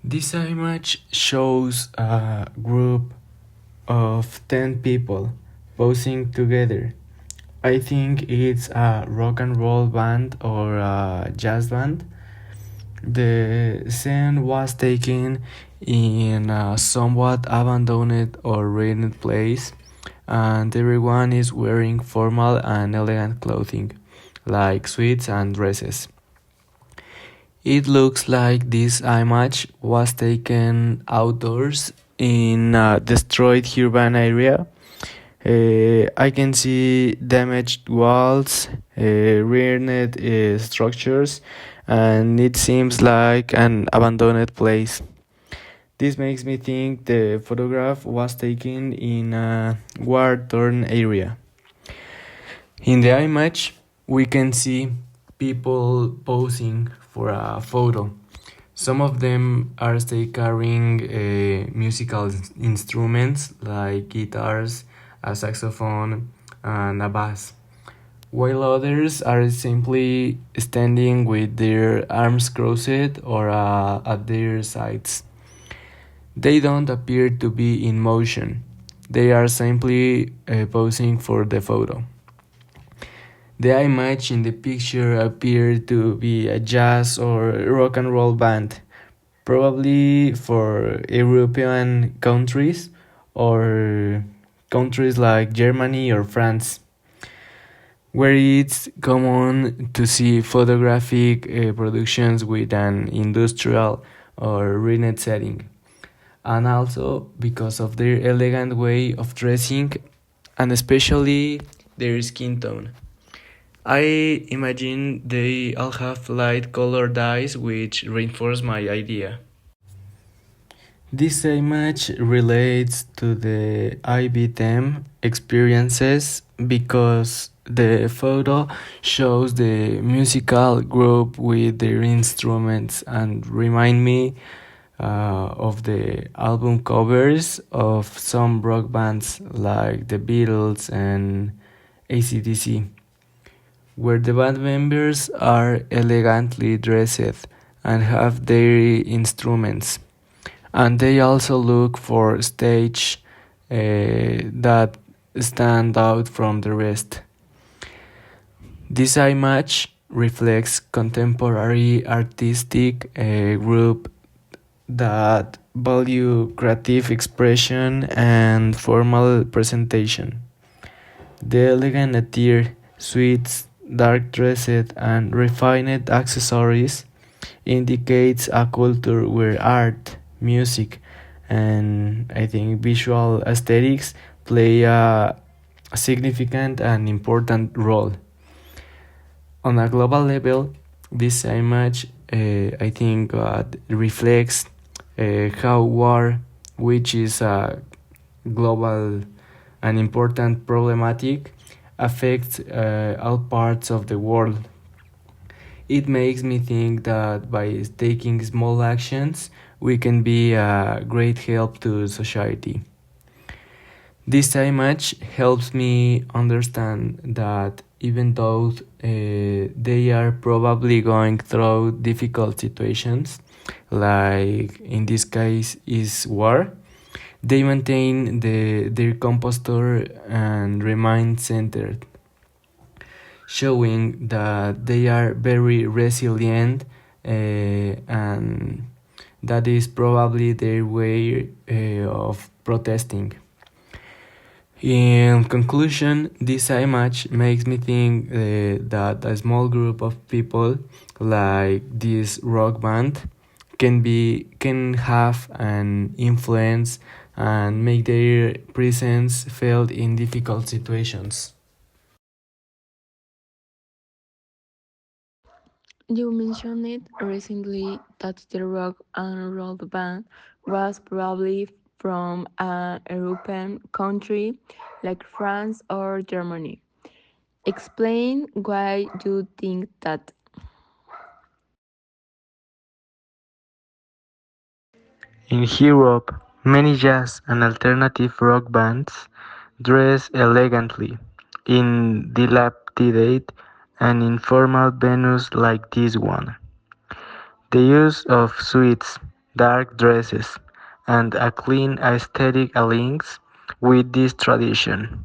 This image shows a group of 10 people posing together. I think it's a rock and roll band or a jazz band. The scene was taken in a somewhat abandoned or ruined place, and everyone is wearing formal and elegant clothing, like suits and dresses. It looks like this image was taken outdoors in a destroyed urban area. I can see damaged walls, ruined structures, and it seems like an abandoned place. This makes me think the photograph was taken in a war-torn area. In the image, we can see people posing for a photo. Some of them are still carrying musical instruments like guitars, a saxophone, and a bass, while others are simply standing with their arms crossed or at their sides. They don't appear to be in motion, they are simply posing for the photo. The image in the picture appeared to be a jazz or rock and roll band, probably for European countries or countries like Germany or France, where it's common to see photographic productions with an industrial or ruined setting, and also because of their elegant way of dressing and especially their skin tone. I imagine they all have light colored eyes, which reinforce my idea. This image relates to the IBTM experiences because the photo shows the musical group with their instruments and remind me of the album covers of some rock bands like the Beatles and AC/DC, where the band members are elegantly dressed and have their instruments. And they also look for stage that stand out from the rest. This image reflects contemporary artistic group that value creative expression and formal presentation. The elegant attire, suits, dark dresses, and refined accessories indicates a culture where art, music, and I think visual aesthetics play a significant and important role. On a global level, this image, I think, reflects how war, which is a global and important problematic, affects all parts of the world. It makes me think that by taking small actions, we can be a great help to society. This image helps me understand that even though they are probably going through difficult situations, like in this case is war, they maintain their composure and remain centered, showing that they are very resilient and that is probably their way of protesting. In conclusion, this image makes me think that a small group of people like this rock band can have an influence and make their presence felt in difficult situations. You mentioned it recently that the rock and roll band was probably from an European country like France or Germany. Explain why you think that. In Europe, many jazz and alternative rock bands dress elegantly in dilapidated and informal venues like this one. The use of suits dark dresses, and a clean aesthetic aligns with this tradition.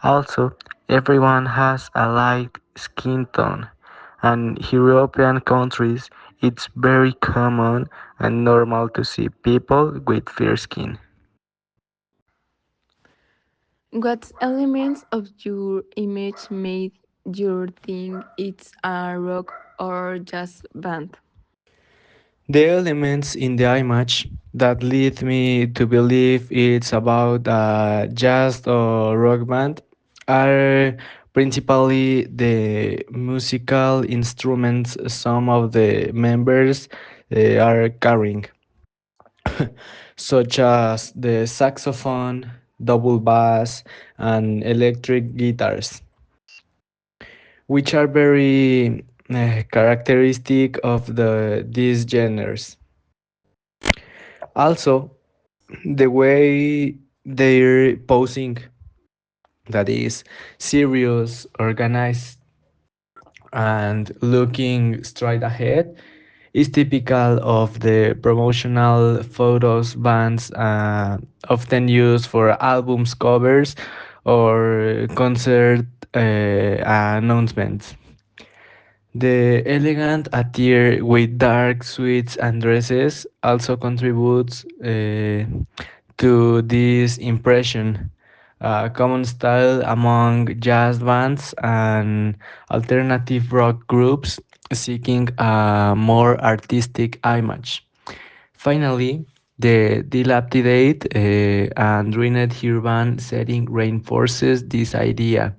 Also, everyone has a light skin tone, and in European countries it's very common and normal to see people with fair skin. What elements of your image made you think it's a rock or jazz band? The elements in the image that lead me to believe it's about a jazz or rock band are principally the musical instruments some of the members are carrying, such as the saxophone, double bass, and electric guitars, which are very characteristic of these genres. Also, the way they're posing, that is serious, organized, and looking straight ahead, is typical of the promotional photos bands often use for albums covers or concert announcements. The elegant attire with dark suits and dresses also contributes to this impression, a common style among jazz bands and alternative rock groups seeking a more artistic image. Finally, the dilapidated and ruined urban setting reinforces this idea,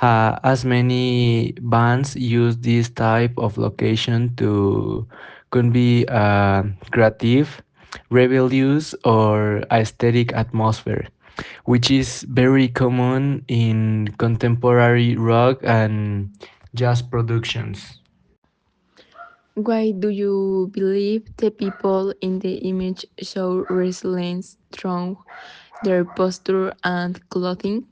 as many bands use this type of location to convey a creative, rebellious, or aesthetic atmosphere, which is very common in contemporary rock and jazz productions. Why do you believe the people in the image show resilience through their posture and clothing?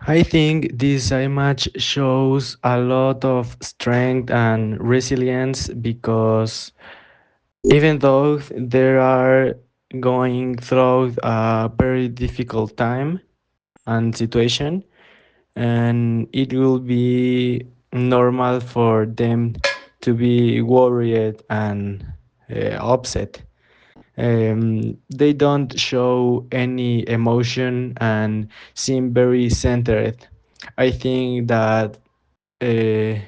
I think this image shows a lot of strength and resilience because even though they are going through a very difficult time and situation, and it will be normal for them to be worried and upset. They don't show any emotion and seem very centered. I think that uh,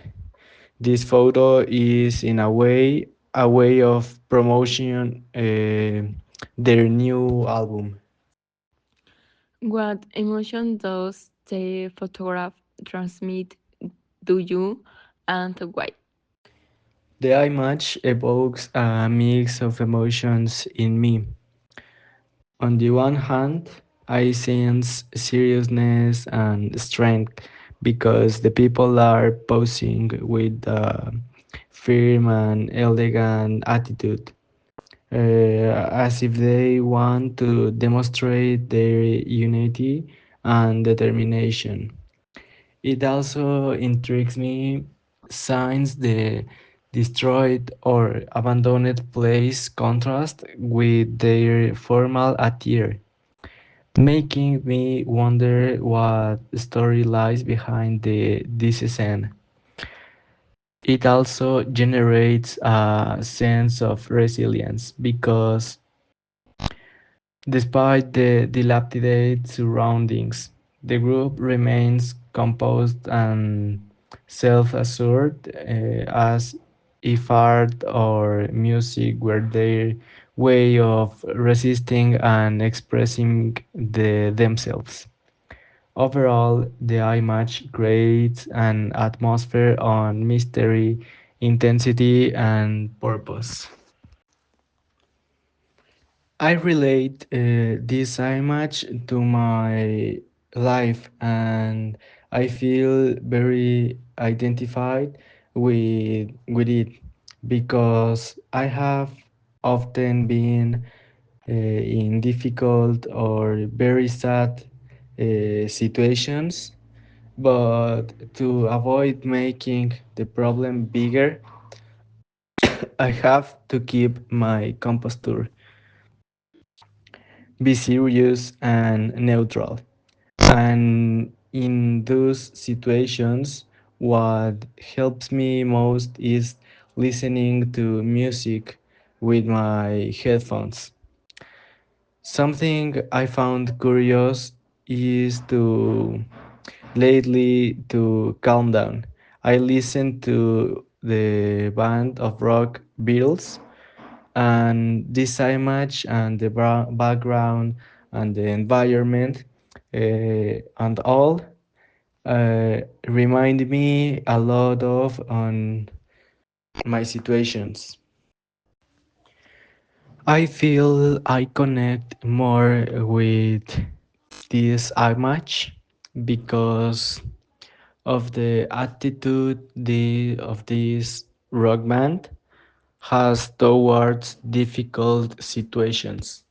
this photo is in a way of promotion their new album. What emotion does the photograph transmit to you and why? The image evokes a mix of emotions in me. On the one hand, I sense seriousness and strength because the people are posing with a firm and elegant attitude, as if they want to demonstrate their unity and determination. It also intrigues me since the destroyed or abandoned place contrast with their formal attire, making me wonder what story lies behind this scene. It also generates a sense of resilience because despite the dilapidated surroundings, the group remains composed and self-assured, as if art or music were their way of resisting and expressing themselves. Overall, the image creates an atmosphere on mystery, intensity, and purpose. I relate this image to my life, and I feel very identified with it because I have often been in difficult or very sad situations, but to avoid making the problem bigger, I have to keep my composure, be serious and neutral. And in those situations, what helps me most is listening to music with my headphones. Something I found curious is to lately to calm down. I listen to the band of rock Beatles, and this image and the background and the environment and all remind me a lot of on my situations. I feel I connect more with this image because of the attitude of this rock band has towards difficult situations.